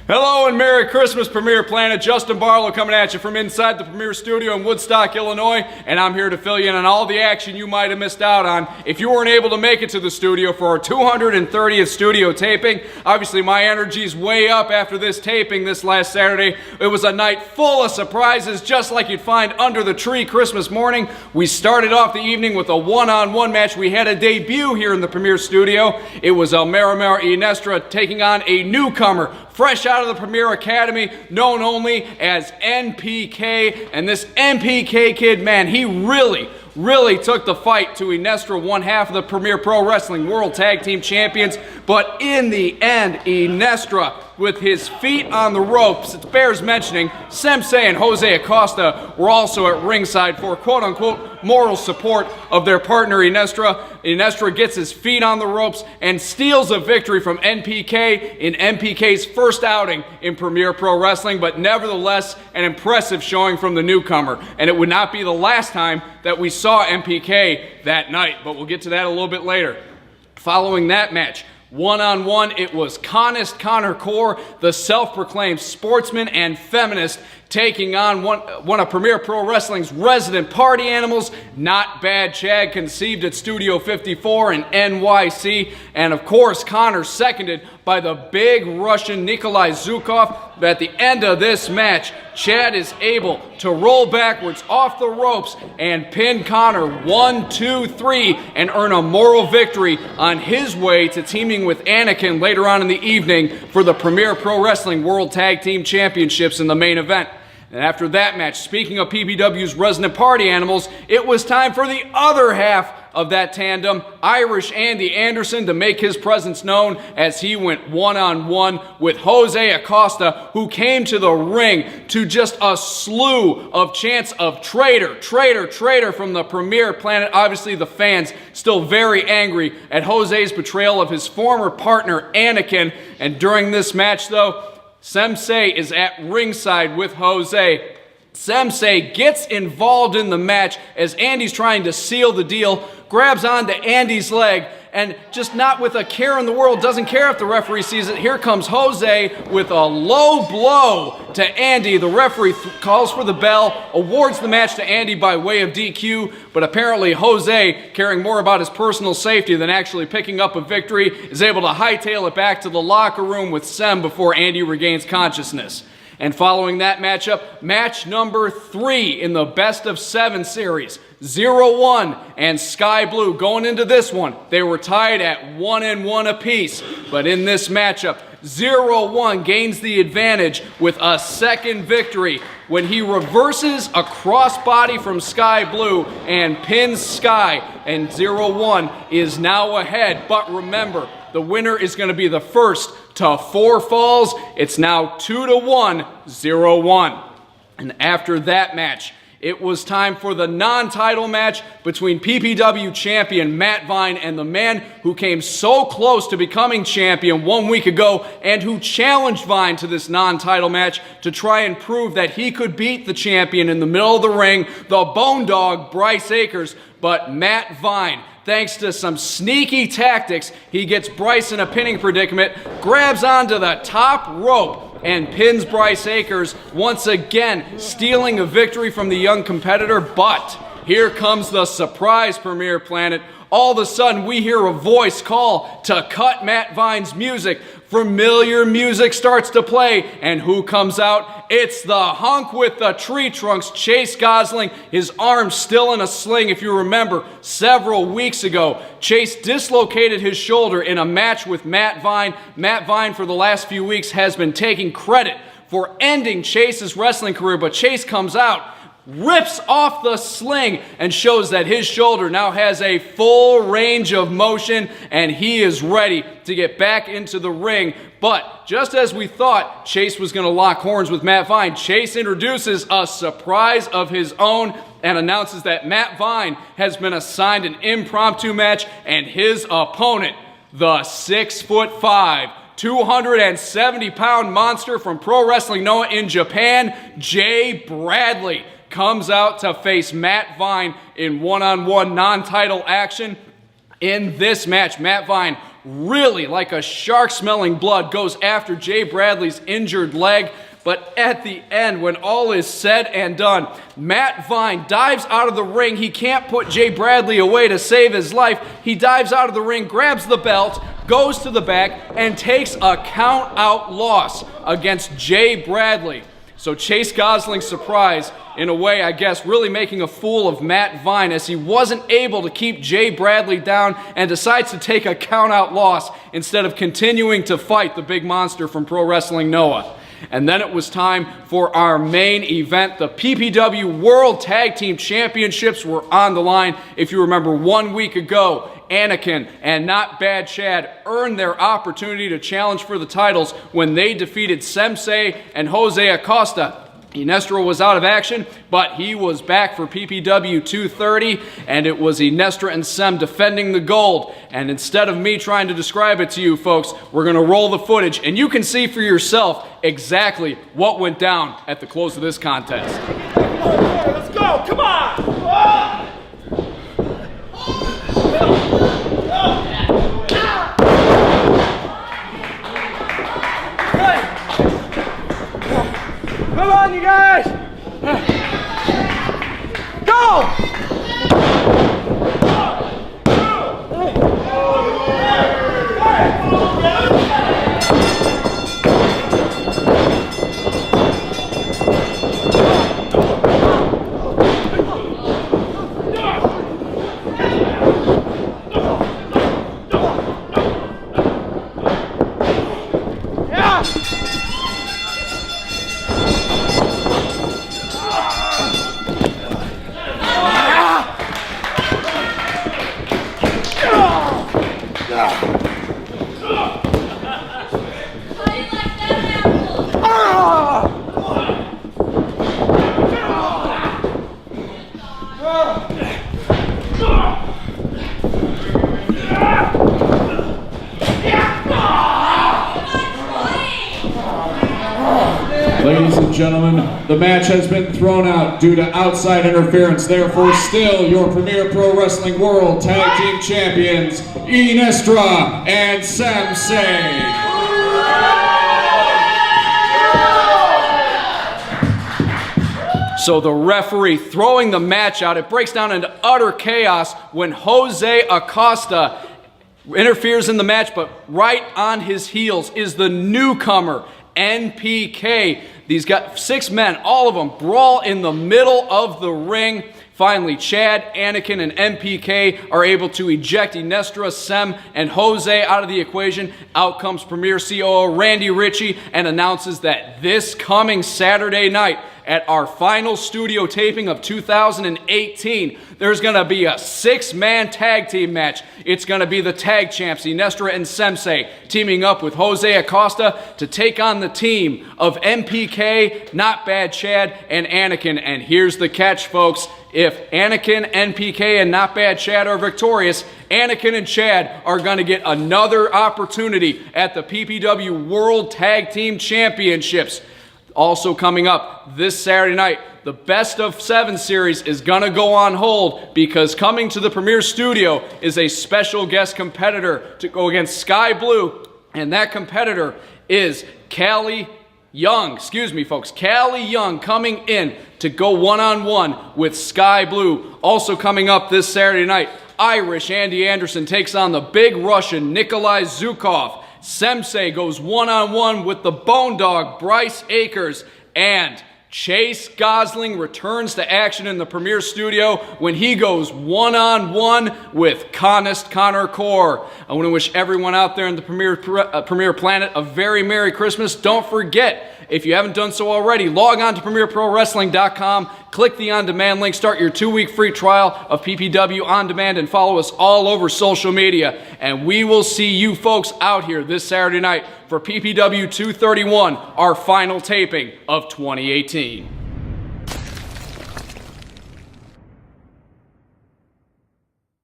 Hello and Merry Christmas, Premier Planet. Justin Barlow coming at you from inside the Premier Studio in Woodstock, Illinois, and I'm here to fill you in on all the action you might have missed out on if you weren't able to make it to the studio for our 230th studio taping. Obviously, my energy's way up after this taping this last Saturday. It was a night full of surprises, just like you'd find under the tree Christmas morning. We started off the evening with a one-on-one match. We had a debut here in the Premier Studio. It was Iniestra taking on a newcomer, fresh out of the Premier Academy, known only as N.P.K. And this N.P.K. kid, man, he really took the fight to Iniestra, one half of the Premier Pro Wrestling World Tag Team Champions. But in the end, Iniestra, with his feet on the ropes, it bears mentioning, Sem Sei and Jose Acosta were also at ringside for quote-unquote moral support of their partner Iniestra. Iniestra gets his feet on the ropes and steals a victory from N.P.K. in N.P.K's first outing in Premier Pro Wrestling, but nevertheless an impressive showing from the newcomer. And it would not be the last time that we saw N.P.K. that night, but we'll get to that a little bit later. Following that match, one-on-one, it was Corr, the self-proclaimed sportsman and feminist, taking on one of Premier Pro Wrestling's resident party animals, Not Bad Chad, conceived at Studio 54 in NYC. And of course, Connor seconded by the big Russian Nikolai Zhukov. But at the end of this match, Chad is able to roll backwards off the ropes and pin Connor 1, 2, 3 and earn a moral victory on his way to teaming with Anakin later on in the evening for the Premier Pro Wrestling World Tag Team Championships in the main event. And after that match, speaking of PPW's resident party animals, it was time for the other half of that tandem, Irish Andy Anderson, to make his presence known as he went one-on-one with Jose Acosta, who came to the ring to just a slew of chants of traitor, traitor, traitor from the Premier Planet. Obviously, the fans still very angry at Jose's betrayal of his former partner, Anakin. And during this match, though, Sem Sei is at ringside with Jose. Sem Sei gets involved in the match as Andy's trying to seal the deal, grabs onto Andy's leg, and just not with a care in the world, doesn't care if the referee sees it. Here comes Jose with a low blow to Andy. The referee calls for the bell, awards the match to Andy by way of DQ, but apparently Jose, caring more about his personal safety than actually picking up a victory, is able to hightail it back to the locker room with Sem before Andy regains consciousness. And following that matchup, match number 3 in the best of 7 series, 0-1 and Sky Blue. Going into this one, they were tied at 1-1 apiece. But in this matchup, 0-1 gains the advantage with a second victory when he reverses a crossbody from Sky Blue and pins Sky. And 0-1 is now ahead. But remember, the winner is going to be the first to 4 falls. It's now 2-1, 0-1. And after that match, it was time for the non-title match between PPW champion Matt Vine and the man who came so close to becoming champion 1 week ago and who challenged Vine to this non-title match to try and prove that he could beat the champion in the middle of the ring, the Bone Dog Bryce Akers. But Matt Vine, thanks to some sneaky tactics, he gets Bryce in a pinning predicament, grabs onto the top rope, and pins Bryce Akers, once again stealing a victory from the young competitor. But here comes the surprise, Premier Planet. All of a sudden, we hear a voice call to cut Matt Vine's music. Familiar music starts to play, and who comes out? It's the hunk with the tree trunks, Chase Gosling, his arm still in a sling. If you remember, several weeks ago, Chase dislocated his shoulder in a match with Matt Vine. Matt Vine, for the last few weeks, has been taking credit for ending Chase's wrestling career, but Chase comes out, rips off the sling, and shows that his shoulder now has a full range of motion, and he is ready to get back into the ring. But just as we thought Chase was going to lock horns with Matt Vine, Chase introduces a surprise of his own and announces that Matt Vine has been assigned an impromptu match, and his opponent, the 6'5", 270-pound monster from Pro Wrestling Noah in Japan, Jay Bradley, comes out to face Matt Vine in one-on-one non-title action. In this match, Matt Vine really like a shark smelling blood, goes after Jay Bradley's injured leg. But at the end, when all is said and done, Matt Vine dives out of the ring. He can't put Jay Bradley away to save his life. He dives out of the ring, grabs the belt, goes to the back, and takes a count-out loss against Jay Bradley. So Chase Gosling's surprise, in a way, I guess, really making a fool of Matt Vine as he wasn't able to keep Jay Bradley down and decides to take a count-out loss instead of continuing to fight the big monster from Pro Wrestling Noah. And then it was time for our main event. The PPW World Tag Team Championships were on the line. If you remember 1 week ago, Anakin and Not Bad Chad earned their opportunity to challenge for the titles when they defeated Sem Sei and Jose Acosta. Iniestra was out of action, but he was back for PPW230, and it was Iniestra and Sem defending the gold. And instead of me trying to describe it to you folks, we're going to roll the footage, and you can see for yourself exactly what went down at the close of this contest. Let's go! Come on! Come on, you guys! Go! Ladies and gentlemen, the match has been thrown out due to outside interference. Therefore, still your Premier Pro Wrestling World Tag Team Champions, Iniestra and Sem Sei. So the referee throwing the match out, it breaks down into utter chaos when Jose Acosta interferes in the match, but right on his heels is the newcomer, N.P.K. These got 6 men, all of them brawl in the middle of the ring. Finally, Chad, Anakin, and N.P.K. are able to eject Iniestra, Sem, and Jose out of the equation. Out comes Premier COO Randy Ritchie and announces that this coming Saturday night, at our final studio taping of 2018, there's going to be a 6-man tag team match. It's going to be the tag champs, Iniestra and Sem Sei, teaming up with Jose Acosta to take on the team of N.P.K, Not Bad Chad, and Anakin. And here's the catch, folks. If Anakin, N.P.K, and Not Bad Chad are victorious, Anakin and Chad are going to get another opportunity at the PPW World Tag Team Championships. Also coming up this Saturday night, the Best of 7 series is going to go on hold because coming to the Premier Studio is a special guest competitor to go against Sky Blue, and that competitor is Callie Young. Excuse me, folks. Callie Young coming in to go one-on-one with Sky Blue. Also coming up this Saturday night, Irish Andy Anderson takes on the big Russian Nikolai Zhukov. Sem Sei goes one-on-one with the Bone Dog, Bryce Akers, and Chase Gosling returns to action in the Premier Studio when he goes one-on-one with Conist Connor Corr. I want to wish everyone out there in the Premier Planet a very Merry Christmas. Don't forget, if you haven't done so already, log on to PremierProWrestling.com, click the on-demand link, start your 2-week free trial of PPW On Demand, and follow us all over social media. And we will see you folks out here this Saturday night for PPW 231, our final taping of 2018.